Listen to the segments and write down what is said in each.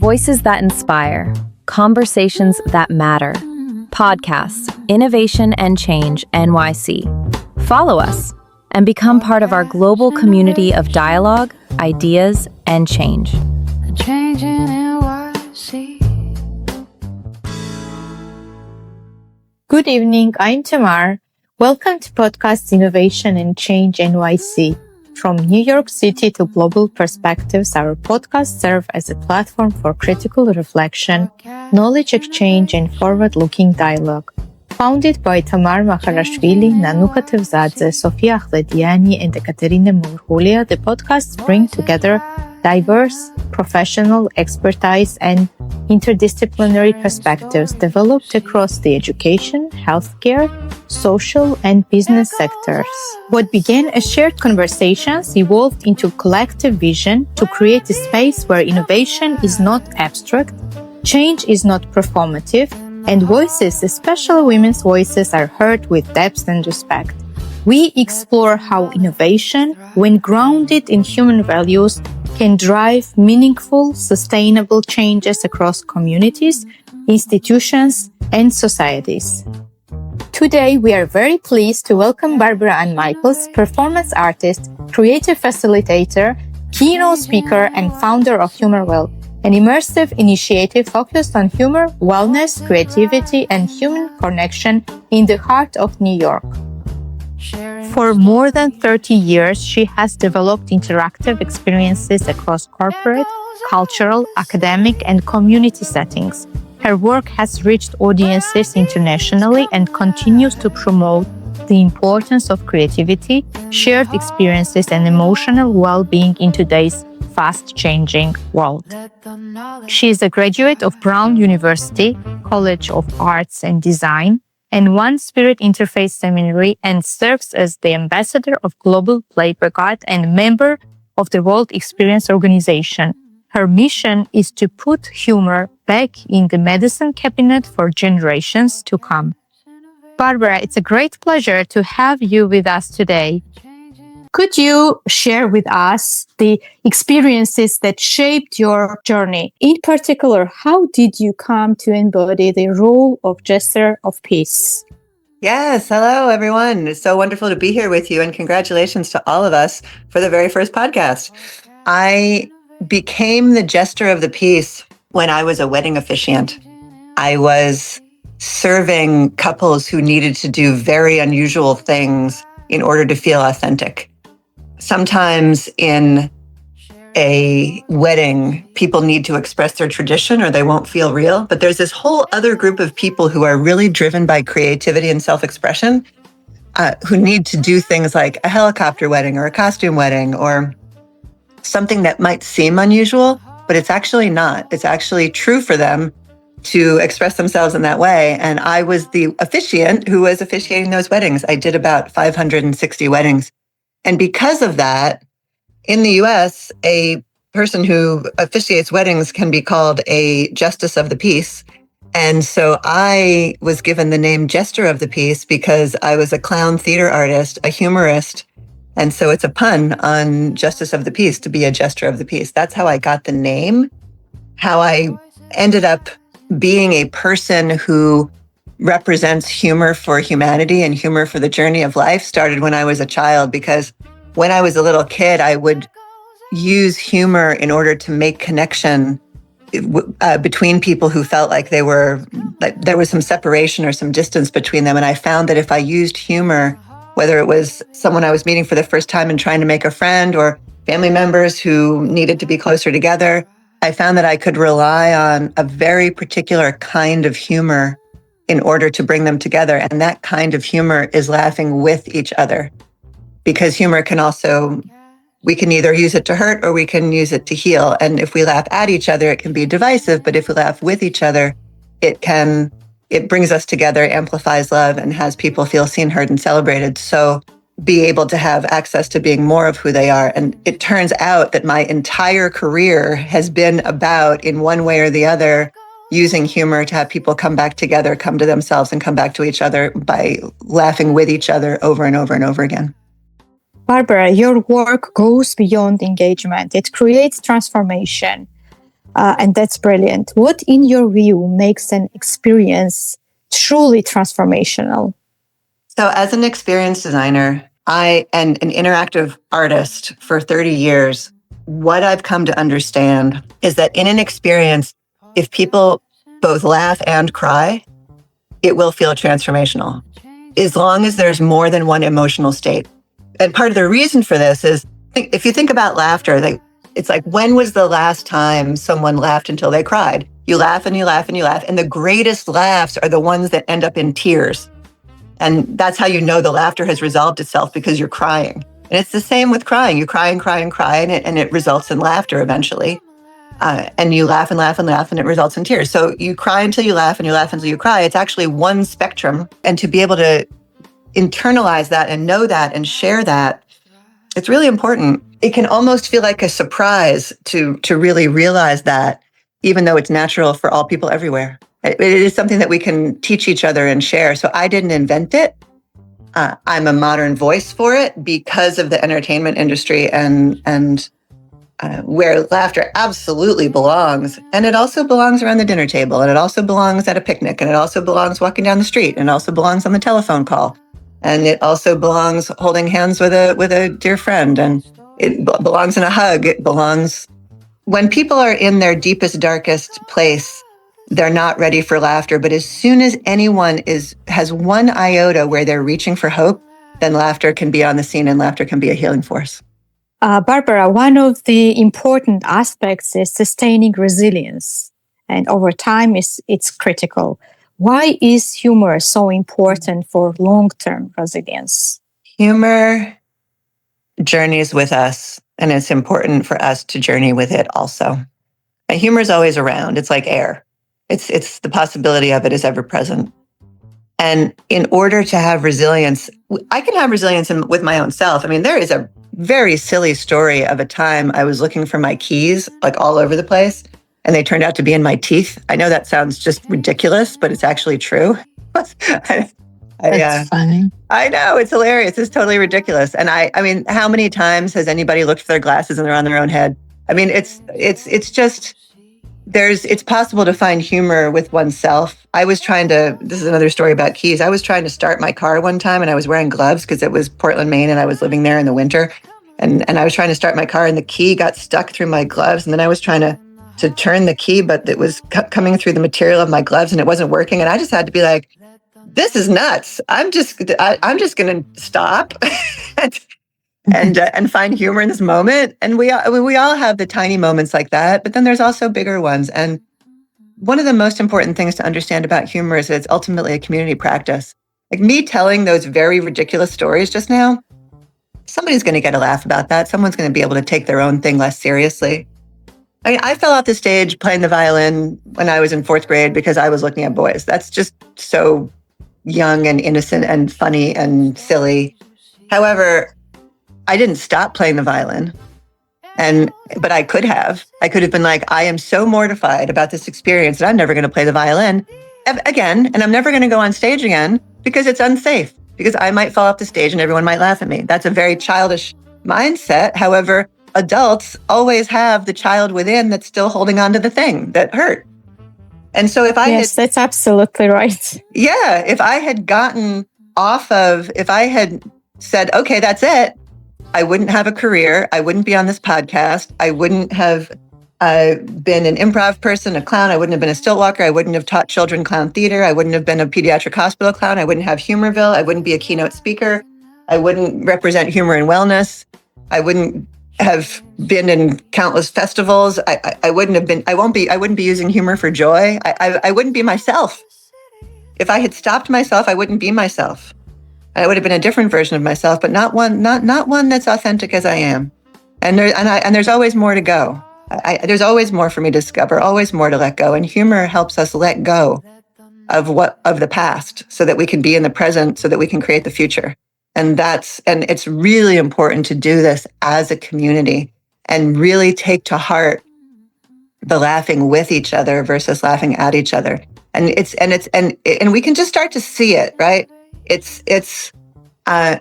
Voices that inspire, conversations that matter. Podcasts, Innovation and Change NYC. Follow us and become part of our global community of dialogue, ideas, and change. Good evening, I'm Tamar. Welcome to podcast Innovation and Change NYC. From New York City to global perspectives, our podcasts serve as a platform for critical reflection, knowledge exchange, and forward-looking dialogue. Founded by Tamar Makharashvili, Nanuka Tevzadze, Sofia Akhlediani, and Ekaterina Mourhulia, the podcasts bring together diverse professional expertise and interdisciplinary perspectives developed across the education, healthcare, social, and business sectors. What began as shared conversations evolved into collective vision to create a space where innovation is not abstract, change is not performative, and voices, especially women's voices, are heard with depth and respect. We explore how innovation, when grounded in human values, can drive meaningful, sustainable changes across communities, institutions, and societies. Today, we are very pleased to welcome Barbara Ann Michaels, performance artist, creative facilitator, keynote speaker, and founder of HumorWell, an immersive initiative focused on humor, wellness, creativity, and human connection in the heart of New York. For more than 30 years, she has developed interactive experiences across corporate, cultural, academic, and community settings. Her work has reached audiences internationally and continues to promote the importance of creativity, shared experiences, and emotional well-being in today's fast-changing world. She is a graduate of Brown University, College of Arts and Design, and One Spirit Interfaith Seminary, and serves as the ambassador of Global Play Brigade and member of the World Experience Organization. Her mission is to put humor back in the medicine cabinet for generations to come. Barbara, it's a great pleasure to have you with us today. Could you share with us the experiences that shaped your journey? In particular, how did you come to embody the role of Jester of Peace? Yes. Hello, everyone. It's so wonderful to be here with you, and congratulations to all of us for the very first podcast. I became the Jester of the Peace when I was a wedding officiant. I was serving couples who needed to do very unusual things in order to feel authentic. Sometimes in a wedding, people need to express their tradition or they won't feel real. But there's this whole other group of people who are really driven by creativity and self-expression, who need to do things like a helicopter wedding or a costume wedding or something that might seem unusual, but it's actually not. It's actually true for them to express themselves in that way. And I was the officiant who was officiating those weddings. I did about 560 weddings. And because of that, in the US, a person who officiates weddings can be called a Justice of the Peace. And so I was given the name Jester of the Peace because I was a clown theater artist, a humorist. And so it's a pun on Justice of the Peace to be a Jester of the Peace. That's how I got the name. How I ended up being a person who represents humor for humanity and humor for the journey of life started when I was a child, because when I was a little kid, I would use humor in order to make connection between people who felt like there was some separation or some distance between them. And I found that if I used humor, whether it was someone I was meeting for the first time and trying to make a friend or family members who needed to be closer together, I found that I could rely on a very particular kind of humor in order to bring them together. And that kind of humor is laughing with each other. Because humor can also, we can either use it to hurt or we can use it to heal. And if we laugh at each other, it can be divisive. But if we laugh with each other, it brings us together, amplifies love, and has people feel seen, heard, and celebrated. So be able to have access to being more of who they are. And it turns out that my entire career has been about, in one way or the other, using humor to have people come back together, come to themselves, and come back to each other by laughing with each other over and over and over again. Barbara, your work goes beyond engagement. It creates transformation. And that's brilliant. What, in your view, makes an experience truly transformational? So as an experienced designer, and an interactive artist for 30 years, what I've come to understand is that in an experience, if people both laugh and cry, it will feel transformational, as long as there's more than one emotional state. And part of the reason for this is, if you think about laughter, it's like, when was the last time someone laughed until they cried? You laugh and you laugh and you laugh. And the greatest laughs are the ones that end up in tears. And that's how you know the laughter has resolved itself, because you're crying. And it's the same with crying. You cry and cry and cry, and it results in laughter eventually. And you laugh and laugh and laugh, and it results in tears. So you cry until you laugh, and you laugh until you cry. It's actually one spectrum. And to be able to internalize that and know that and share that, it's really important. It can almost feel like a surprise to really realize that, even though it's natural for all people everywhere. It is something that we can teach each other and share. So I didn't invent it. I'm a modern voice for it because of the entertainment industry and where laughter absolutely belongs. And it also belongs around the dinner table, and it also belongs at a picnic, and it also belongs walking down the street, and it also belongs on the telephone call. And it also belongs holding hands with a dear friend, and it belongs in a hug. It belongs when people are in their deepest, darkest place. They're not ready for laughter. But as soon as anyone has one iota where they're reaching for hope, then laughter can be on the scene, and laughter can be a healing force. Barbara, one of the important aspects is sustaining resilience. And over time, it's critical. Why is humor so important for long-term resilience? Humor journeys with us, and it's important for us to journey with it also. And humor is always around. It's like air. It's the possibility of it is ever present. And in order to have resilience, I can have resilience with my own self. I mean, there is a very silly story of a time I was looking for my keys, like all over the place, and they turned out to be in my teeth. I know that sounds just ridiculous, but it's actually true. That's funny. I know, it's hilarious. It's totally ridiculous. And I mean, how many times has anybody looked for their glasses and they're on their own head? I mean, it's just, it's possible to find humor with oneself. This is another story about keys. I was trying to start my car one time, and I was wearing gloves because it was Portland, Maine, and I was living there in the winter. And I was trying to start my car, and the key got stuck through my gloves. And then I was trying to turn the key, but it was coming through the material of my gloves, and it wasn't working. And I just had to be like, this is nuts. I'm just going to stop and find humor in this moment. And we all have the tiny moments like that, but then there's also bigger ones. And one of the most important things to understand about humor is that it's ultimately a community practice. Like me telling those very ridiculous stories just now, somebody's going to get a laugh about that. Someone's going to be able to take their own thing less seriously. I mean, I fell off the stage playing the violin when I was in 4th grade because I was looking at boys. That's just so young and innocent and funny and silly. However, I didn't stop playing the violin. But I could have been like, I am so mortified about this experience that I'm never going to play the violin again. And I'm never going to go on stage again because it's unsafe, because I might fall off the stage and everyone might laugh at me. That's a very childish mindset. However, adults always have the child within that's still holding on to the thing that hurt. And so that's absolutely right. Yeah. If I had said, okay, that's it, I wouldn't have a career. I wouldn't be on this podcast. I wouldn't have been an improv person, a clown. I wouldn't have been a stilt walker. I wouldn't have taught children clown theater. I wouldn't have been a pediatric hospital clown. I wouldn't have Humorville. I wouldn't be a keynote speaker. I wouldn't represent humor and wellness. I wouldn't have been in countless festivals. I wouldn't be using humor for joy. I wouldn't be myself. If I had stopped myself, I wouldn't be myself. I would have been a different version of myself, but not one that's authentic as I am. And there's always more to go. There's always more for me to discover, always more to let go. And humor helps us let go of the past so that we can be in the present, so that we can create the future. And it's really important to do this as a community and really take to heart the laughing with each other versus laughing at each other. And we can just start to see it, right? It's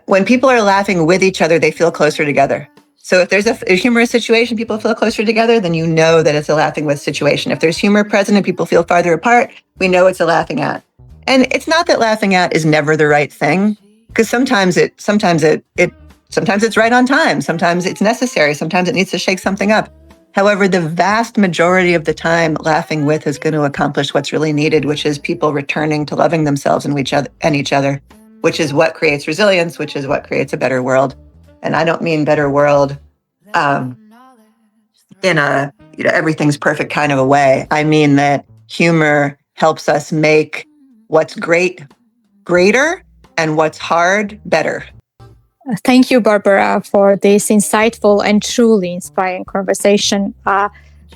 when people are laughing with each other, they feel closer together. So if there's a humorous situation, people feel closer together, then you know that it's a laughing with situation. If there's humor present and people feel farther apart, we know it's a laughing at. And it's not that laughing at is never the right thing, because sometimes it's right on time. Sometimes it's necessary. Sometimes it needs to shake something up. However, the vast majority of the time, laughing with is going to accomplish what's really needed, which is people returning to loving themselves and each other, which is what creates resilience, which is what creates a better world. And I don't mean better world in a everything's perfect kind of a way. I mean that humor helps us make what's great greater and what's hard better. Thank you, Barbara, for this insightful and truly inspiring conversation.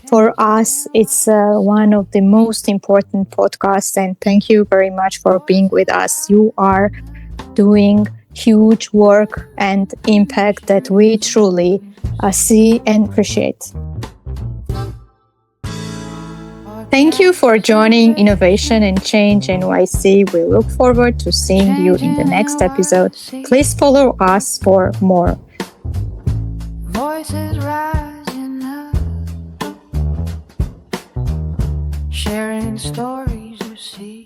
For us, it's one of the most important podcasts, and thank you very much for being with us. You are doing huge work and impact that we truly see and appreciate. Thank you for joining Innovation and Change NYC. We look forward to seeing you in the next episode. Please follow us for more. Voices rising up, sharing stories you see.